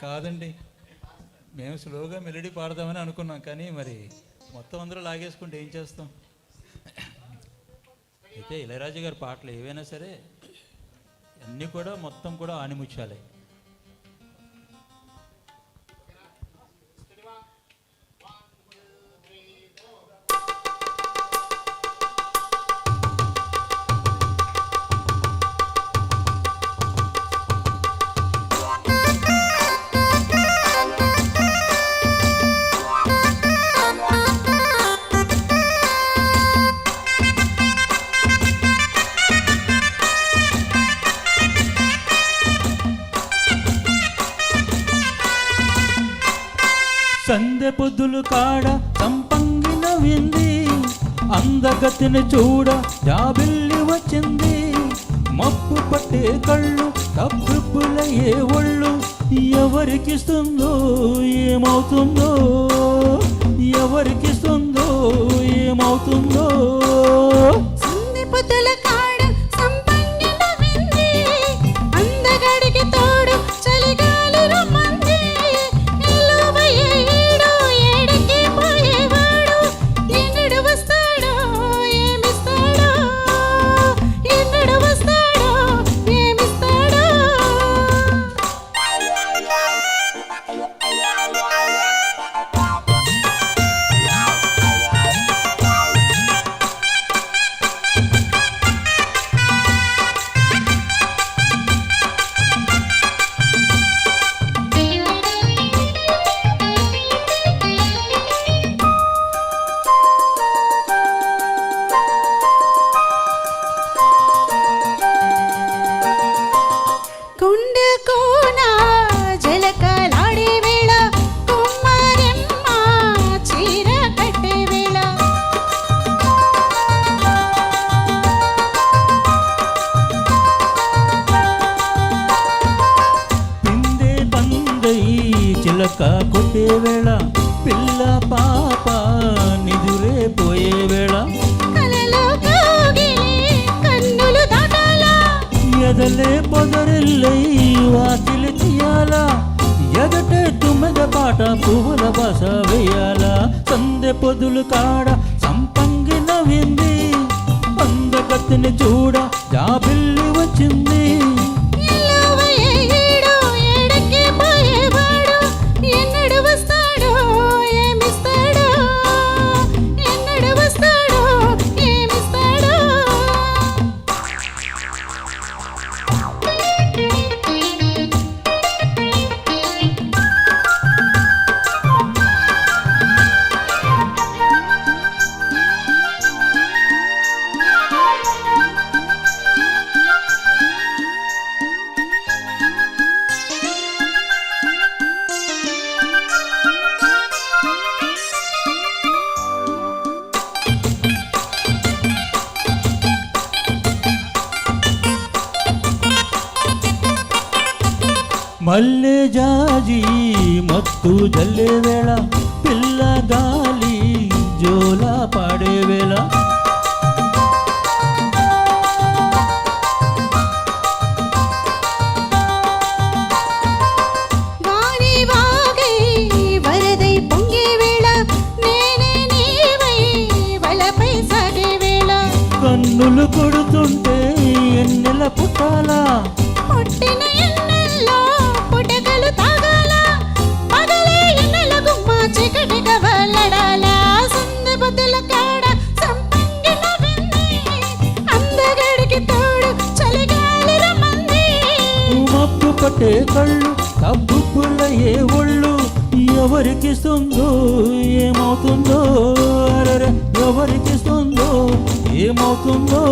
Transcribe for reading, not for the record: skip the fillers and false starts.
కాదండి, మేము స్లోగా మెలడీ పాడదామని అనుకున్నాం, కానీ మరి మొత్తం అందరూ లాగేసుకుంటే ఏం చేస్తాం. అయితే ఇళయరాజు గారి పాటలు ఏవైనా సరే అన్నీ కూడా మొత్తం కూడా ఆనిముచ్చాలి. సందె పొద్దులు కాడ సంపంగిన వింది, అందగతిని చూడ జాబిల్లి వచ్చింది. మప్పు పట్టే కళ్ళు కబ్బులయ్యే ఒళ్ళు, ఎవరికిస్తుందో ఏమవుతుందో, ఎవరికిస్తుందో ఏమవుతుందో. సందె పొద్దుల కాడ సంపంగిన వింది, అందగడికి తోడు చలిగాలి రమ్మంది. చిలక కొట్టే వేళ, పిల్ల పాప నిదురే పోయే వేళ, ఎదలే పొదరిల్లై వాకిలి తీయాలా, ఎగటే తుమ్మెద పాట పువ్వుల బస వేయాలా. సందె పొదులు కాడ సంపంగిన వింది, అందగతిని చూడ జాబిల్లి వచ్చింది. మల్లె జాజి మత్తు జల్లే వేళ, పిల్ల గాలి జోలా పాడే వేళ, వరదై పొంగే వేళ, నేనే నీవై వలపై సాగే వేళ, కన్నులు కొడుతుంటే ఎన్నెల పుట్టాలా, పుట్టిన ఎన్నెల్లో పుటకలు తాగాల, పగలే ఎన్నెల గుమ్మ చీకటిగా వల్లడాలా. సందె పొద్దుల కాడ సంపంగిన వింది, అందగడికి తోడు చలిగాలి రమ్మంది. మప్పు పట్టే కళ్ళు కబ్బులయ్యే ఒళ్ళు, ఎవరికిస్తుందో ఏమవుతుందో, ఎవరికిస్తుందో ఏమవుతుందో.